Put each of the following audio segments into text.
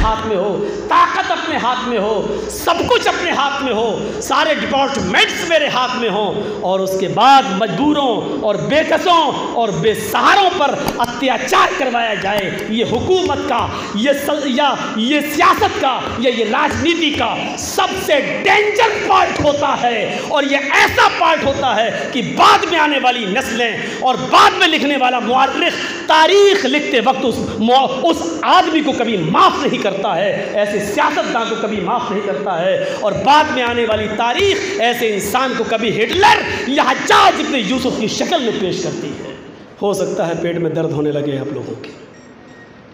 हाथ में हो, ताकत अपने हाथ में हो, सब कुछ अपने हाथ में हो, सारे डिपार्टमेंट्स मेरे हाथ में हों, और उसके बाद मजबूरों और बेकसों और बेसहारों पर अत्याचार करवाया जाए। ये हुकूमत का, ये सियासत का, ये राजनीति का सबसे डेंजर पार्ट होता है। और ये ऐसा पार्ट होता है कि बाद में आने वाली नस्लें और बाद में लिखने वाला मुअर्रिख तारीख लिखते वक्त उस आदमी को कभी माफ़ नहीं करता है, ऐसे सियासतदान को कभी माफ़ नहीं करता है। और बाद में आने वाली तारीख ऐसे इंसान को कभी हिटलर या हज्जाज इब्न यूसुफ की शक्ल में पेश करती है। हो सकता है पेट में दर्द होने लगे आप लोगों के,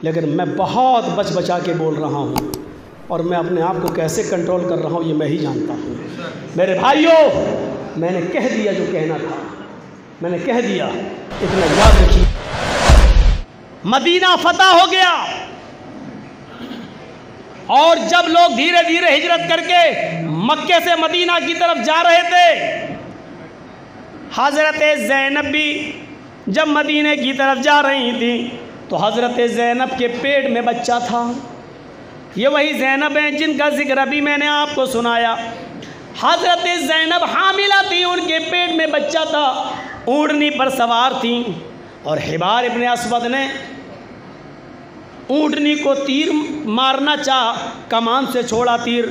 लेकिन मैं बहुत बच बचा के बोल रहा हूँ, और मैं अपने आप को कैसे कंट्रोल कर रहा हूँ ये मैं ही जानता हूँ। मेरे भाइयों, मैंने कह दिया जो कहना था, मैंने कह दिया, इतना याद रखिए। मदीना फतह हो गया, और जब लोग धीरे धीरे हिजरत करके मक्के से मदीना की तरफ जा रहे थे, हज़रत ज़ैनब भी जब मदीने की तरफ जा रही थी तो हज़रत ज़ैनब के पेट में बच्चा था। ये वही ज़ैनब हैं जिनका जिक्र अभी मैंने आपको सुनाया। हज़रत ज़ैनब हामिला थी, उनके पेट में बच्चा था, ऊँटनी पर सवार थी, और हिबार इब्न अस्वद ने ऊँटनी को तीर मारना चाहा, कमान से छोड़ा तीर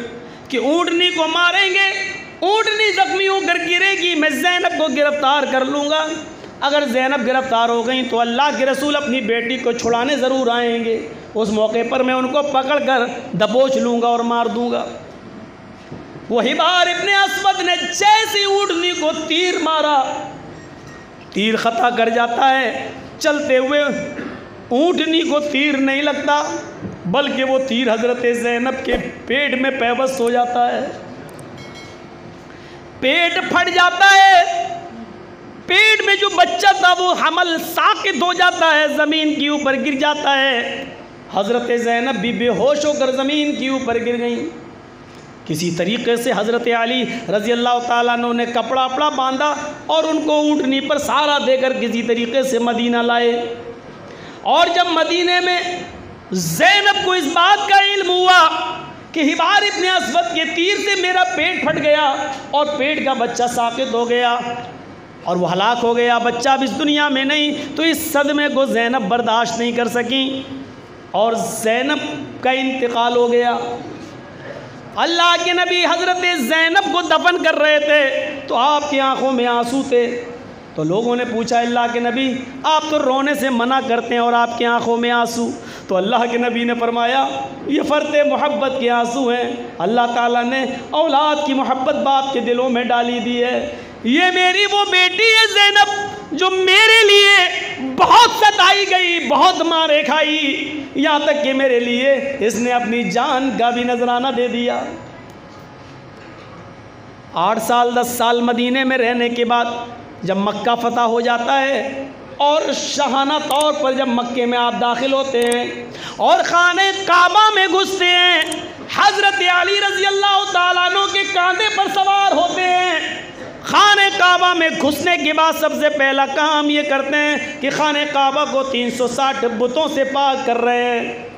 कि ऊँटनी को मारेंगे, ऊँटनी ज़ख्मी होकर गिरेगी, मैं ज़ैनब को गिरफ़्तार कर लूँगा। अगर ज़ैनब गिरफ़्तार हो गई तो अल्लाह के रसूल अपनी बेटी को छुड़ाने ज़रूर आएंगे, उस मौके पर मैं उनको पकड़ कर दबोच लूँगा और मार दूँगा। वो हिबार इब्न अस्वद ने जैसे ऊँटनी को तीर मारा, तीर ख़ता कर जाता है, चलते हुए ऊँटनी को तीर नहीं लगता, बल्कि वो तीर हज़रत ज़ैनब के पेट में पैबस्त हो जाता है, पेट फट जाता है, पेट में जो बच्चा था वो हमल साकित हो जाता है, ज़मीन के ऊपर गिर जाता है। हज़रत ज़ैनब भी बेहोश होकर ज़मीन के ऊपर गिर गई। किसी तरीक़े से हज़रत अली रज़ी अल्लाह ताला अन्हु ने कपड़ा अपड़ा बांधा और उनको ऊँटनी पर सहारा देकर किसी तरीक़े से मदीना लाए। और जब मदीने में ज़ैनब को इस बात का इल्म हुआ कि हिबार इब्न अस्वद के तीर से मेरा पेट फट गया और पेट का बच्चा साकित हो गया और वो हलाक हो गया, बच्चा अब इस दुनिया में नहीं, तो इस सदमे को ज़ैनब बर्दाश्त नहीं कर सकी और ज़ैनब का इंतकाल हो गया। अल्लाह के नबी हज़रत ज़ैनब को दफन कर रहे थे तो आपकी आंखों में आंसू थे। तो लोगों ने पूछा, अल्लाह के नबी आप तो रोने से मना करते हैं और आपकी आंखों में आंसू। तो अल्लाह के नबी ने फरमाया, ये फ़र्ते मोहब्बत के आंसू हैं। अल्लाह ताला ने औलाद की मोहब्बत बाप के दिलों में डाली दी है। ये मेरी वो बेटी है ज़ैनब जो मेरे लिए बहुत सताई गई, बहुत मारे खाई, यहाँ तक कि मेरे लिए इसने अपनी जान का भी नजराना दे दिया। 8 साल 10 साल मदीने में रहने के बाद जब मक्का फ़तह हो जाता है और शाहाना तौर पर जब मक्के में आप दाखिल होते हैं और खाने काबा में घुसते हैं, हज़रत अली रज़ी अल्लाह ताला अन्हु के कांधे पर सवार होते हैं। खाने काबा में घुसने के बाद सबसे पहला काम ये करते हैं कि खाने काबा को 360 बुतों से पाक कर रहे हैं।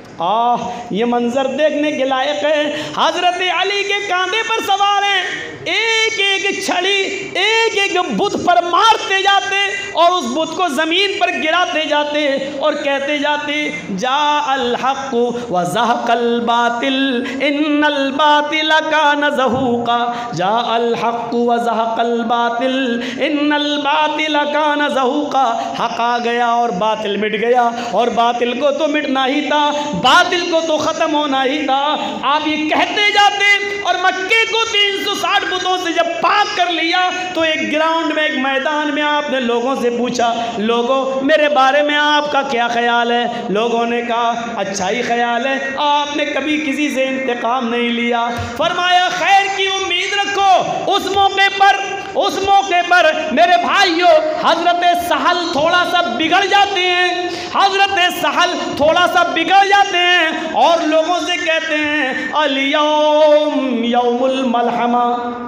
ये मंजर देखने के लायक है। हज़रत अली के कांधे पर सवार हैं, एक एक छड़ी एक एक बुत पर मारते जाते और उस बुत को ज़मीन पर गिराते जाते और कहते जाते, जा अल हक़ व ज़हक़ल बातिल इन्नल बातिल कान ज़हूक़ा, जा अल हक़ व ज़हक़ल बातिल इन्नल बातिल कान ज़हूक़ा। हक़ आ गया और बातिल मिट गया, और बातिल को तो मिटना ही था, बातिल को तो ख़त्म होना ही था। आप ये कहते जाते और मक्के को 360 बुतों से जब पाक कर लिया तो एक ग्राउंड में, एक मैदान में आपने लोगों से पूछा, लोगों मेरे बारे में आपका क्या ख्याल है? लोगों ने कहा अच्छा ही ख्याल है, आपने कभी किसी से इंतकाम नहीं लिया। फरमाया खैर की उम्मीद रखो। उस मौके पर मेरे भाइयों हज़रत सहल थोड़ा सा बिगड़ जाते हैं। हज़रत सहल थोड़ा सा बिगड़ जाते हैं और लोगों से कहते हैं अल-यौम यौमुल मलहमा,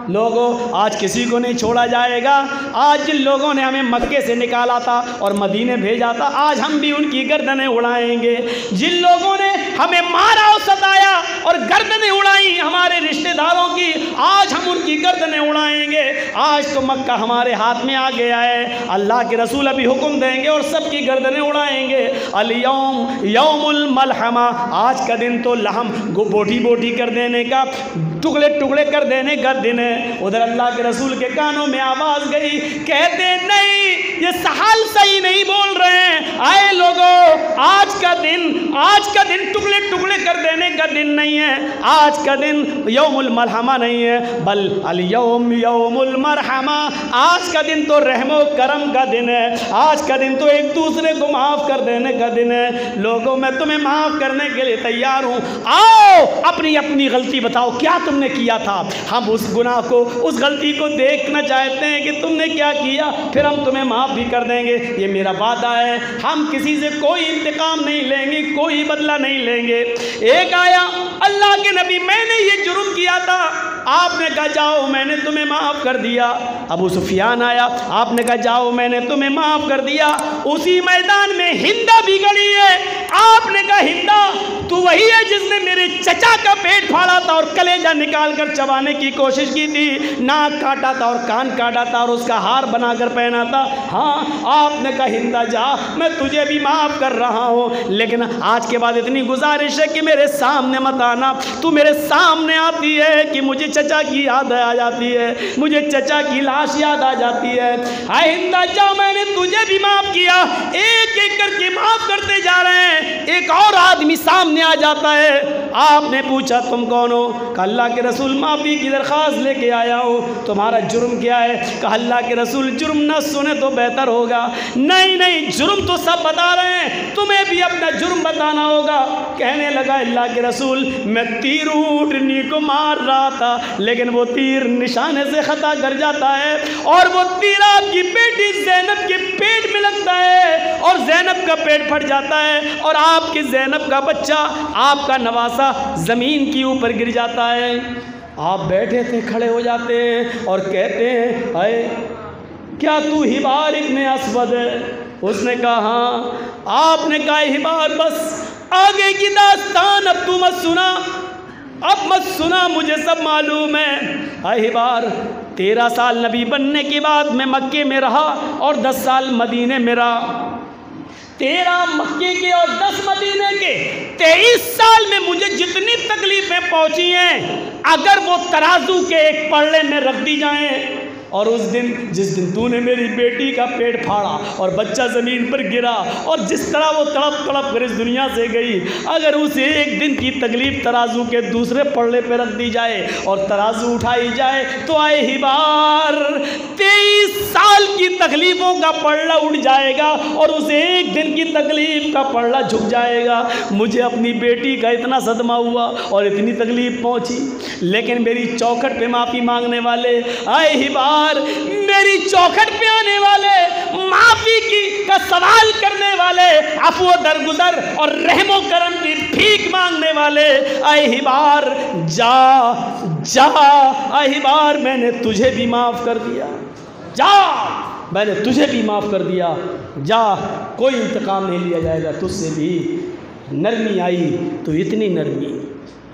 लोगों आज किसी को नहीं छोड़ा जाएगा। आज जिन लोगों ने हमें मक्के से निकाला था और मदीने भेजा था, आज हम भी उनकी गर्दनें उड़ाएंगे। जिन लोगों ने हमें मारा और सताया और गर्दनें उड़ाई हमारे रिश्तेदारों की, आज हम उनकी गर्दनें उड़ाएंगे। आज तो मक्का हमारे हाथ में आ गया है, अल्लाह के रसूल अभी हुक्म देंगे और सबकी गर्दनें उड़ाएंगे। अल-यौम यौमुल मलहमा, आज का दिन तो लहम बोटी बोटी कर देने का, टुकड़े टुकड़े कर देने का दिन है। उधर अल्लाह के रसूल के कानों में आवाज़ गई, कहते नहीं ये सहल सही नहीं बोल रहे हैं। आए लोगों, आज का दिन टुकड़े टुकड़े कर देने का दिन नहीं है, आज का दिन यौमुल मरहमा नहीं है, बल अल यौम यौमुल मरहमा, आज का दिन तो रहमो करम का दिन है। आज का दिन तो एक दूसरे को माफ़ कर देने का दिन है। लोगों, मैं तुम्हें माफ़ करने के लिए तैयार हूँ। आओ अपनी अपनी गलती बताओ, क्या तुमने किया था। हम उस गुनाह को, उस गलती को देखना चाहते हैं कि तुमने क्या किया, फिर हम तुम्हें माफ़ भी कर देंगे। ये मेरा वादा है, हम किसी से कोई इंतकाम नहीं लेंगे, कोई बदला नहीं लेंगे। एक आया, अल्लाह के नबी मैंने ये जुर्म किया था, आपने कहा जाओ मैंने तुम्हें माफ़ कर दिया। अबू सुफियान आया, आपने कहा जाओ मैंने तुम्हें माफ़ कर दिया। उसी मैदान में हिंदा भी गड़ी है, आपने कहा हिंदा तू वही है जिसने मेरे चचा का पेट फाड़ा था और कलेजा निकाल कर चबाने की कोशिश की थी, नाक काटा था और कान काटा था और उसका हार बनाकर पहना था। हाँ, आपने कहा हिंदा जा, मैं तुझे भी माफ़ कर रहा हूँ, लेकिन आज के बाद इतनी गुजारिश है कि मेरे सामने मत आना। तू मेरे सामने आती है कि मुझे चचा की याद आ जाती है, मुझे चचा की लाश याद आ जाती है। हाय हिंदा जा, मैंने तुझे भी माफ़ किया। एक एक करके माफ़ करते जा रहे हैं, एक और आदमी सामने आ जाता है। आपने पूछा तुम कौन हो? कहा अल्लाह के रसूल माफ़ी की दरख्वास्त लेके आया हूँ। तुम्हारा जुर्म क्या है? कहा अल्लाह के रसूल जुर्म न सुने तो बेहतर होगा। नहीं नहीं, जुर्म तो सब बता रहे हैं, तुम्हें भी अपना जुर्म बताना होगा। कहने लगा अल्लाह के रसूल, मैं तीर ऊँटनी को मार रहा था, लेकिन वो तीर निशाने से खता कर जाता है और वो तीर आपकी बेटी ज़ैनब के पेट में लगता है और ज़ैनब का पेट फट जाता है और आपकी ज़ैनब का बच्चा, आपका नवासा ज़मीन के ऊपर गिर जाता है। आप बैठे थे, खड़े हो जाते हैं और कहते हैं अरे क्या तू हिबार इब्ने अस्वद है? उसने कहा हाँ। आपने कहा हिबार बस आगे की दास्तान अब तू मत सुना, अब मत सुना, मुझे सब मालूम है। हिबार 13 साल नबी बनने के बाद मैं मक्के में रहा और 10 साल मदीने में रहा। 13 मक्के के और 10 मदीने के, 23 साल में मुझे जितनी तकलीफ़ें पहुंची हैं, अगर वो तराजू के एक पल्ले में रख दी जाएं, और उस दिन जिस दिन तूने मेरी बेटी का पेट फाड़ा और बच्चा ज़मीन पर गिरा और जिस तरह वो तड़प तड़प कर इस दुनिया से गई, अगर उस एक दिन की तकलीफ़ तराजू के दूसरे पल्ले पर रख दी जाए और तराजू उठाई जाए तो आए ही बार 23 साल की तकलीफ़ों का पल्ला उठ जाएगा और उस एक दिन की तकलीफ़ का पल्ला झुक जाएगा। मुझे अपनी बेटी का इतना सदमा हुआ और इतनी तकलीफ़ पहुँची, लेकिन मेरी चौखट पे माफ़ी मांगने वाले आए ही बार, मेरी चौखट पे आने वाले, माफी की का सवाल करने वाले, अफो दरगुजर और रहमो करम की भीख मांगने वाले, आई बार जा जा, आई बार मैंने तुझे भी माफ़ कर दिया, जा मैंने तुझे भी माफ़ कर दिया, जा कोई इंतकाम नहीं लिया जाएगा तुझसे भी। नरमी आई तो इतनी नरमी,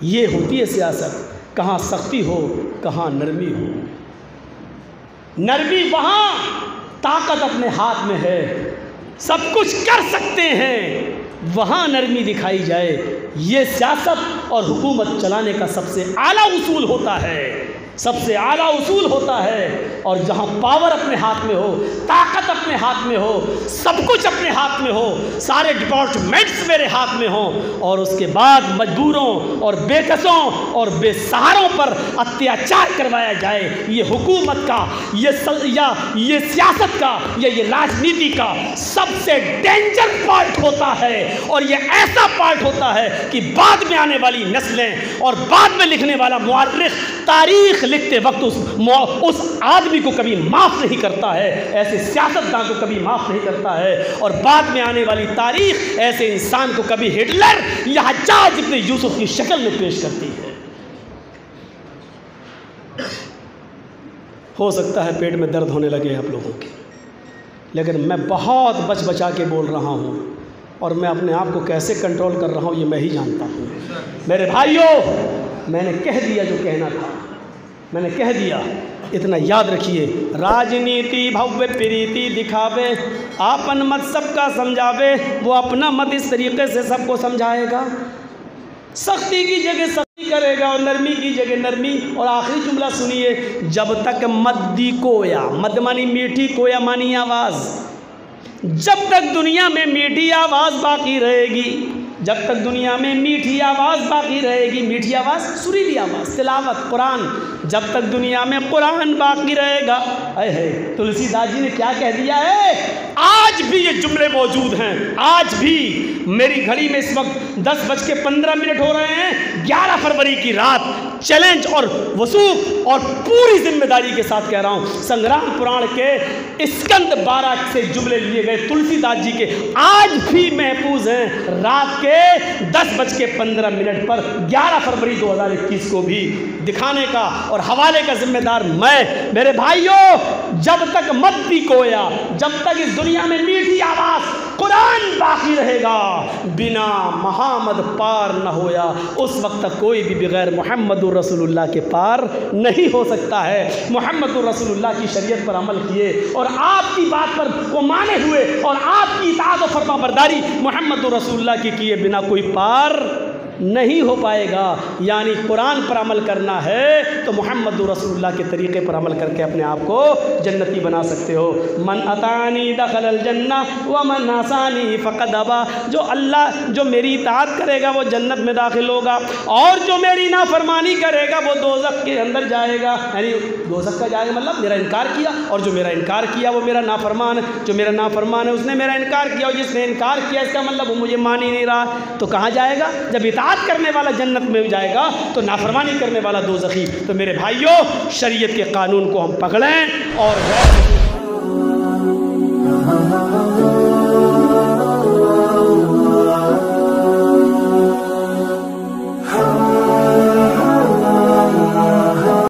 ये होती है सियासत, कहाँ सख्ती हो कहाँ नरमी हो। नरमी वहाँ ताकत अपने हाथ में है, सब कुछ कर सकते हैं, वहाँ नरमी दिखाई जाए। ये सियासत और हुकूमत चलाने का सबसे आला उसूल होता है, सबसे आला उसूल होता है। और जहाँ पावर अपने हाथ में हो, ताकत अपने हाथ में हो, सब कुछ अपने हाथ में हो, सारे डिपार्टमेंट्स मेरे हाथ में हों, और उसके बाद मजबूरों और बेकसों और बेसहारों पर अत्याचार करवाया जाए, ये हुकूमत का, ये सियासत का, ये राजनीति का सबसे डेंजर पार्ट होता है। और ये ऐसा पार्ट होता है कि बाद में आने वाली नस्लें और बाद में लिखने वाला मुअर्रिख तारीख तारीख लिखते वक्त उस आदमी को कभी माफ़ नहीं करता है, ऐसे सियासतदान को कभी माफ़ नहीं करता है। और बाद में आने वाली तारीख ऐसे इंसान को कभी हिटलर या हज्जाज इब्न यूसुफ की शक्ल में पेश करती है। हो सकता है पेट में दर्द होने लगे आप लोगों के, लेकिन मैं बहुत बच बचा के बोल रहा हूँ और मैं अपने आप को कैसे कंट्रोल कर रहा हूँ ये मैं ही जानता हूँ। मेरे भाइयों, मैंने कह दिया जो कहना था, मैंने कह दिया। इतना याद रखिए, राजनीति भव्य प्रीति दिखावे, आपन मत सबका समझावे, वो अपना मत इस तरीके से सबको समझाएगा। सख्ती की जगह सख्ती करेगा और नरमी की जगह नरमी। और आखिरी जुमला सुनिए, जब तक मद्दी कोया, मद मानी मीठी, कोया मानी आवाज़, जब तक दुनिया में मीठी आवाज़ बाकी रहेगी, जब तक दुनिया में मीठी आवाज़ बाकी रहेगी, मीठी आवाज़ सुरीली आवाज़, तिलावत कुरान, जब तक दुनिया में कुरान बाकी रहेगा। है तुलसीदास जी ने क्या कह दिया है, आज भी ये जुमले मौजूद हैं। आज भी मेरी घड़ी में इस वक्त 10:15 हो रहे हैं, 11 फरवरी की रात। चैलेंज और वसूख और पूरी जिम्मेदारी के साथ कह रहा हूँ, संग्राम पुराण के स्कंद 12 से जुमले लिए गए तुलसीदास जी के आज भी महफूज हैं। रात के 10:15 पर 11 फरवरी 2021 को भी दिखाने का और हवाले का जिम्मेदार मैं। मेरे भाइयों, जब तक मद्दी कोया, जब तक इस दुनिया में मीठी आवाज़ कुरान बाकी रहेगा, बिना मोहम्मद पार न होया, उस वक्त तक कोई भी बगैर मोहम्मद रसूलुल्लाह के पार नहीं हो सकता है। मोहम्मद रसूलुल्लाह की शरीयत पर अमल किए और आपकी बात पर को माने हुए और आपकी इताअत और फरमाबरदारी मोहम्मद रसूलुल्लाह की किए बिना कोई पार नहीं हो पाएगा। यानी कुरान पर अमल करना है तो मोहम्मद रसूलुल्लाह के तरीक़े पर अमल करके अपने आप को जन्नती बना सकते हो। मन अतानी दखलल जन्ना व मन आसानी फ़क़द अबा, जो मेरी इताअत करेगा वो जन्नत में दाखिल होगा और जो मेरी नाफरमानी करेगा वो दोज़ख के अंदर जाएगा। यानी दोज़ख का जाएगा मतलब मेरा इनकार किया, और जो मेरा इनकार किया वो मेरा नाफरमान है। जो मेरा नाफरमान है उसने मेरा इनकार किया, और जिसने इनकार किया इसका मतलब वो मुझे मान ही नहीं रहा। तो कहाँ जाएगा? जब इताअत करने वाला जन्नत में जाएगा तो नाफरमानी करने वाला दोज़खी। तो मेरे भाइयों, शरीयत के कानून को हम पकड़ें और